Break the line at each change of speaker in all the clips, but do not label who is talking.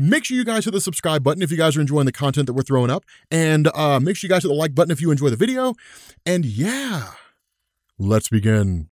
Make sure you guys hit the subscribe button if you guys are enjoying the content that we're throwing up, and make sure you guys hit the like button if you enjoy the video, and yeah, let's begin.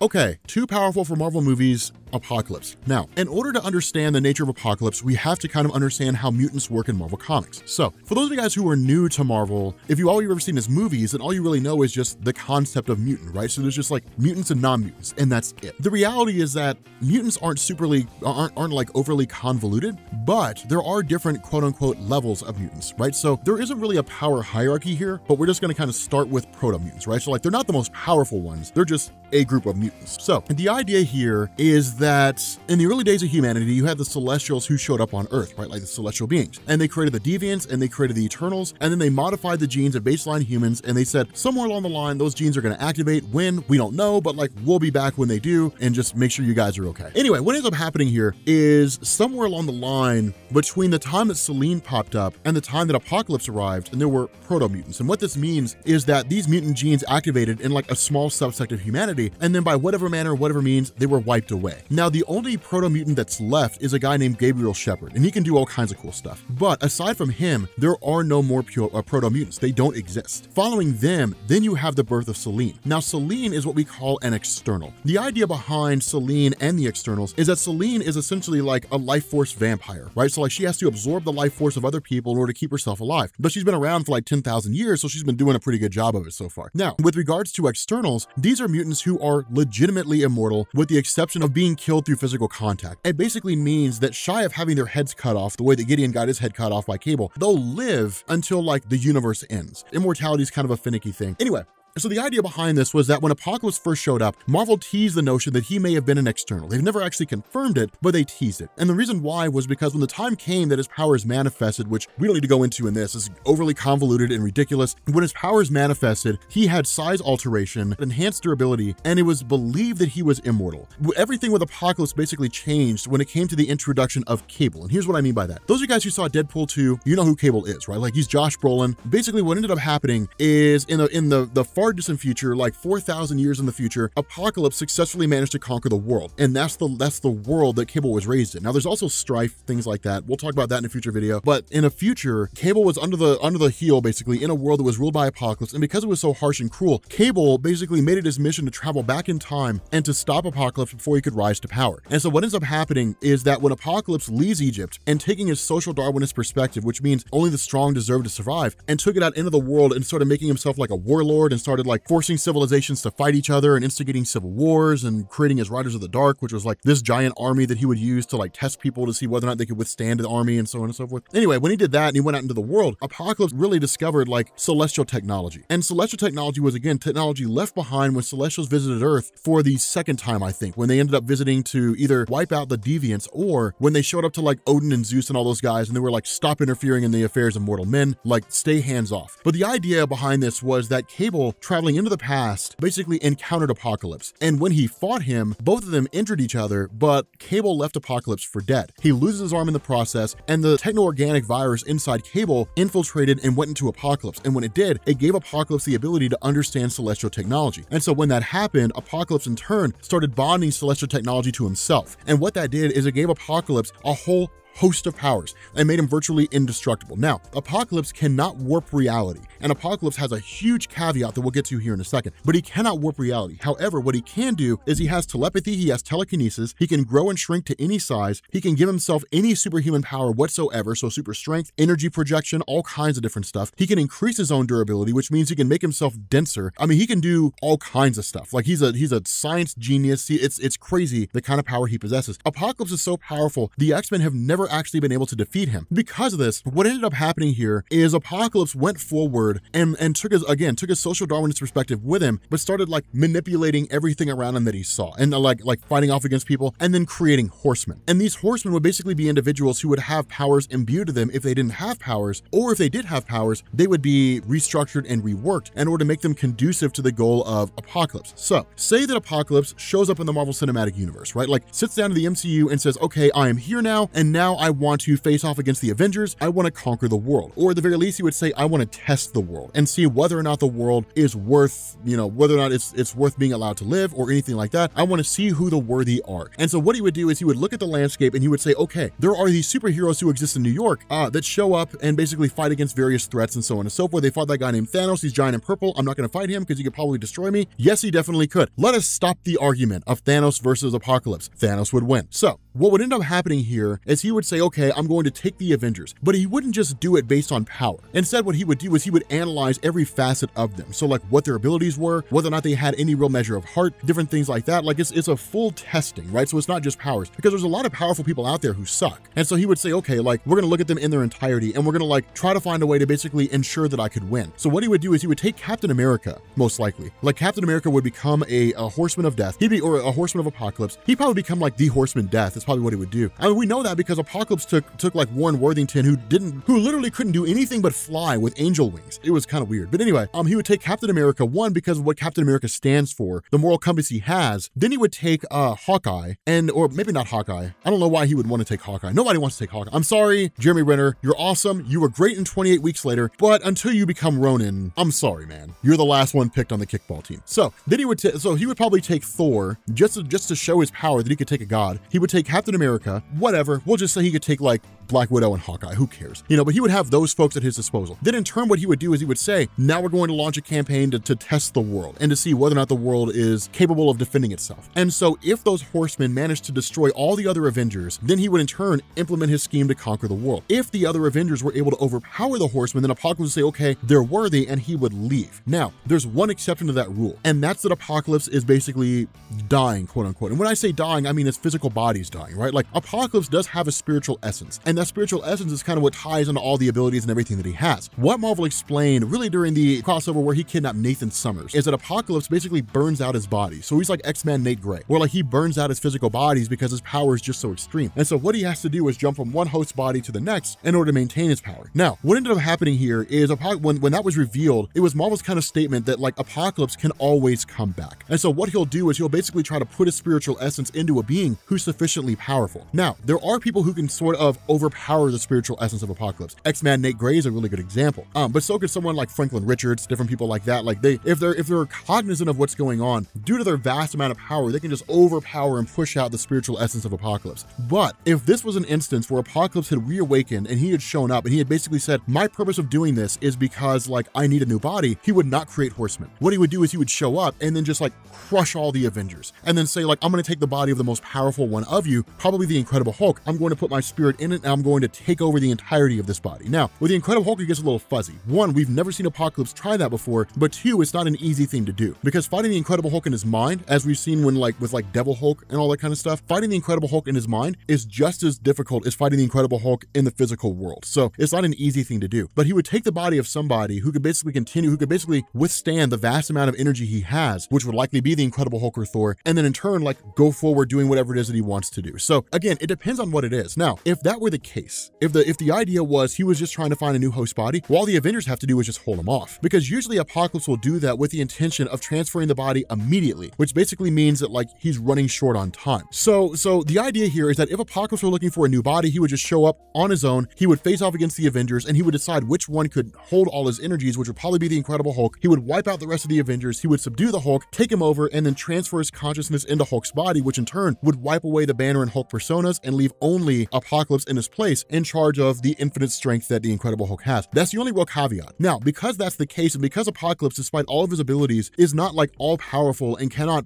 Okay, too powerful for Marvel movies, Apocalypse. Now, in order to understand the nature of Apocalypse, we have to kind of understand how mutants work in Marvel Comics. So, for those of you guys who are new to Marvel, if all you've ever seen is movies, then all you really know is just the concept of mutant, right? So there's just like mutants and non-mutants, and that's it. The reality is that mutants aren't like overly convoluted, but there are different quote-unquote levels of mutants, right? So there isn't really a power hierarchy here, but we're just gonna kind of start with proto-mutants, right? So like they're not the most powerful ones, they're just a group of mutants. So the idea here is that in the early days of humanity, you had the Celestials who showed up on Earth, right? Like the celestial beings. And they created the Deviants and they created the Eternals. And then they modified the genes of baseline humans. And they said somewhere along the line, those genes are going to activate. When? We don't know, but like we'll be back when they do, and just make sure you guys are okay. Anyway, what ends up happening here is somewhere along the line between the time that Selene popped up and the time that Apocalypse arrived, and there were proto-mutants. And what this means is that these mutant genes activated in like a small subsect of humanity, and then by whatever manner, whatever means, they were wiped away. Now, the only proto-mutant that's left is a guy named Gabriel Shepherd, and he can do all kinds of cool stuff. But aside from him, there are no more proto-mutants. They don't exist. Following them, then you have the birth of Selene. Now, Selene is what we call an external. The idea behind Selene and the externals is that Selene is essentially like a life force vampire, right? So like she has to absorb the life force of other people in order to keep herself alive. But she's been around for like 10,000 years, so she's been doing a pretty good job of it so far. Now, with regards to externals, these are mutants who are legitimately immortal with the exception of being killed through physical contact. It basically means that shy of having their heads cut off the way that Gideon got his head cut off by Cable, they'll live until like the universe ends. Immortality is kind of a finicky thing. Anyway, so the idea behind this was that when Apocalypse first showed up, Marvel teased the notion that he may have been an external. They've never actually confirmed it, but they teased it. And the reason why was because when the time came that his powers manifested, which we don't need to go into in this, is overly convoluted and ridiculous. When his powers manifested, he had size alteration, enhanced durability, and it was believed that he was immortal. Everything with Apocalypse basically changed when it came to the introduction of Cable. And here's what I mean by that. Those of you guys who saw Deadpool 2, you know who Cable is, right? Like he's Josh Brolin. Basically what ended up happening is in the far distant future, like 4,000 years in the future, Apocalypse successfully managed to conquer the world. And that's the world that Cable was raised in. Now there's also strife, things like that. We'll talk about that in a future video. But in a future, Cable was under the heel, basically, in a world that was ruled by Apocalypse. And because it was so harsh and cruel, Cable basically made it his mission to travel back in time and to stop Apocalypse before he could rise to power. And so what ends up happening is that when Apocalypse leaves Egypt and taking his social Darwinist perspective, which means only the strong deserve to survive, and took it out into the world and started making himself like a warlord and started like forcing civilizations to fight each other and instigating civil wars and creating his Riders of the Dark, which was like this giant army that he would use to like test people to see whether or not they could withstand the army and so on and so forth. Anyway, when he did that and he went out into the world, Apocalypse really discovered like celestial technology. And celestial technology was, again, technology left behind when Celestials visited Earth for the second time, I think, when they ended up visiting to either wipe out the Deviants or when they showed up to like Odin and Zeus and all those guys and they were like, stop interfering in the affairs of mortal men, like stay hands off. But the idea behind this was that Cable, traveling into the past, basically encountered Apocalypse. And when he fought him, both of them injured each other, but Cable left Apocalypse for dead. He loses his arm in the process, and the techno-organic virus inside Cable infiltrated and went into Apocalypse. And when it did, it gave Apocalypse the ability to understand celestial technology. And so when that happened, Apocalypse in turn started bonding celestial technology to himself. And what that did is it gave Apocalypse a whole host of powers and made him virtually indestructible. Now, Apocalypse cannot warp reality, and Apocalypse has a huge caveat that we'll get to here in a second, but he cannot warp reality. However, what he can do is he has telepathy, he has telekinesis, he can grow and shrink to any size, he can give himself any superhuman power whatsoever, so super strength, energy projection, all kinds of different stuff. He can increase his own durability, which means he can make himself denser. I mean, he can do all kinds of stuff. Like he's a science genius. It's crazy the kind of power he possesses. Apocalypse is so powerful, the X-Men have never actually been able to defeat him. Because of this, what ended up happening here is Apocalypse went forward and took his social Darwinist perspective with him, but started like manipulating everything around him that he saw and like fighting off against people and then creating horsemen. And these horsemen would basically be individuals who would have powers imbued to them if they didn't have powers, or if they did have powers, they would be restructured and reworked in order to make them conducive to the goal of Apocalypse. So say that Apocalypse shows up in the Marvel Cinematic Universe, right? Like sits down to the MCU and says, okay, I am here now, and now now I want to face off against the Avengers. I want to conquer the world. Or at the very least, he would say, I want to test the world and see whether or not the world is worth, whether or not it's worth being allowed to live or anything like that. I want to see who the worthy are. And so what he would do is he would look at the landscape and he would say, okay, there are these superheroes who exist in New York that show up and basically fight against various threats and so on and so forth. They fought that guy named Thanos. He's giant and purple. I'm not going to fight him because he could probably destroy me. Yes, he definitely could. Let us stop the argument of Thanos versus Apocalypse. Thanos would win. So what would end up happening here is he would say, okay, I'm going to take the Avengers, but he wouldn't just do it based on power. Instead, what he would do is he would analyze every facet of them. So like what their abilities were, whether or not they had any real measure of heart, different things like that. Like it's a full testing, right? So it's not just powers, because there's a lot of powerful people out there who suck. And so he would say, okay, like we're going to look at them in their entirety and we're going to like try to find a way to basically ensure that I could win. So what he would do is he would take Captain America, most likely. Like Captain America would become a horseman of death. Or a horseman of apocalypse. He'd probably become like the horseman death. That's probably what he would do. I mean, we know that because Apocalypse took like Warren Worthington, who literally couldn't do anything but fly with angel wings. It was kind of weird. But anyway, he would take Captain America, one, because of what Captain America stands for, the moral compass he has. Then he would take Hawkeye, or maybe not Hawkeye. I don't know why he would want to take Hawkeye. Nobody wants to take Hawkeye. I'm sorry, Jeremy Renner. You're awesome. You were great in 28 Weeks Later, but until you become Ronin, I'm sorry, man. You're the last one picked on the kickball team. So then he would probably take Thor just to show his power that he could take a god. He would take Captain America, whatever. We'll just say he could take like Black Widow and Hawkeye, who cares? But he would have those folks at his disposal. Then in turn, what he would do is he would say, now we're going to launch a campaign to test the world and to see whether or not the world is capable of defending itself. And so if those horsemen managed to destroy all the other Avengers, then he would in turn implement his scheme to conquer the world. If the other Avengers were able to overpower the horsemen, then Apocalypse would say, okay, they're worthy, and he would leave. Now, there's one exception to that rule, and that's that Apocalypse is basically dying, quote unquote. And when I say dying, I mean his physical body's dying, right? Like Apocalypse does have a spiritual essence, and that spiritual essence is kind of what ties into all the abilities and everything that he has. What Marvel explained really during the crossover where he kidnapped Nathan Summers is that Apocalypse basically burns out his body. So he's like X-Men Nate Gray, where like he burns out his physical bodies because his power is just so extreme. And so what he has to do is jump from one host body to the next in order to maintain his power. Now, what ended up happening here is when that was revealed, it was Marvel's kind of statement that like Apocalypse can always come back. And so what he'll do is he'll basically try to put his spiritual essence into a being who's sufficiently powerful. Now, there are people who can sort of overpower the spiritual essence of Apocalypse. X-Man Nate Gray is a really good example. But so could someone like Franklin Richards, different people like that. Like if they're cognizant of what's going on, due to their vast amount of power, they can just overpower and push out the spiritual essence of Apocalypse. But if this was an instance where Apocalypse had reawakened and he had shown up and he had basically said, my purpose of doing this is because like I need a new body, he would not create horsemen. What he would do is he would show up and then just like crush all the Avengers and then say like, I'm going to take the body of the most powerful one of you, probably the Incredible Hulk. I'm going to put my spirit in it and I'm going to take over the entirety of this body. Now, with the Incredible Hulk, it gets a little fuzzy. One, we've never seen Apocalypse try that before, but two, it's not an easy thing to do because fighting the Incredible Hulk in his mind, as we've seen with Devil Hulk and all that kind of stuff, fighting the Incredible Hulk in his mind is just as difficult as fighting the Incredible Hulk in the physical world. So it's not an easy thing to do, but he would take the body of somebody who could basically withstand the vast amount of energy he has, which would likely be the Incredible Hulk or Thor, and then in turn, like go forward doing whatever it is that he wants to do. So again, it depends on what it is. Now, if that were the case, if the idea was he was just trying to find a new host body, well, all the Avengers have to do is just hold him off, because usually Apocalypse will do that with the intention of transferring the body immediately, which basically means that like he's running short on time. So the idea here is that if Apocalypse were looking for a new body, he would just show up on his own, he would face off against the Avengers, and he would decide which one could hold all his energies, which would probably be the Incredible Hulk. He would wipe out the rest of the Avengers, he would subdue the Hulk, take him over, and then transfer his consciousness into Hulk's body, which in turn would wipe away the Banner and Hulk personas and leave only Apocalypse in his place in charge of the infinite strength that the Incredible Hulk has. That's the only real caveat. Now, because that's the case, and because Apocalypse, despite all of his abilities, is not like all powerful and cannot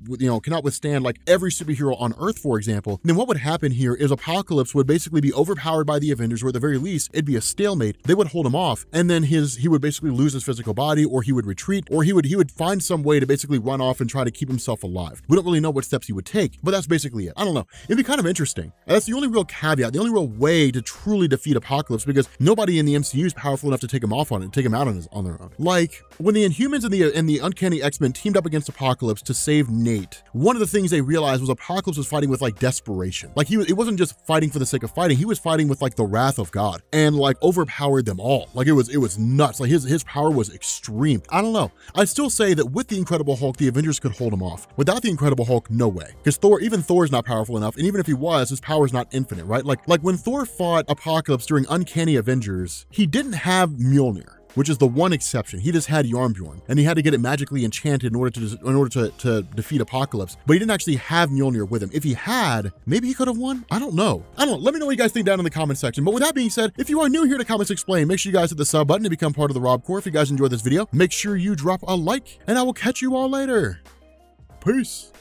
withstand like every superhero on Earth, for example, then what would happen here is Apocalypse would basically be overpowered by the Avengers, or at the very least, it'd be a stalemate. They would hold him off, and then he would basically lose his physical body, or he would retreat, or he would find some way to basically run off and try to keep himself alive. We don't really know what steps he would take, but that's basically it. I don't know. It'd be kind of interesting. That's the only real caveat, the only real way to truly defeat Apocalypse, because nobody in the MCU is powerful enough to take him out on their own. Like when the Inhumans and the Uncanny X-Men teamed up against Apocalypse to save Nate, one of the things they realized was Apocalypse was fighting with like desperation. Like it wasn't just fighting for the sake of fighting, he was fighting with like the wrath of God, and like overpowered them all. Like it was nuts. Like his power was extreme. I don't know. I'd still say that with the Incredible Hulk, the Avengers could hold him off. Without the Incredible Hulk, no way. Because even Thor's not powerful enough, and even if he was, his power is not infinite, right? Like when Thor fought fought Apocalypse during Uncanny Avengers, he didn't have Mjolnir, which is the one exception. He just had Yarnbjorn, and he had to get it magically enchanted in order to defeat Apocalypse. But he didn't actually have Mjolnir with him. If he had, maybe he could have won. I don't know. Let me know what you guys think down in the comment section. But with that being said, if you are new here to Comics Explain, make sure you guys hit the sub button to become part of the Rob Corps. If you guys enjoyed this video, make sure you drop a like, and I will catch you all later. Peace.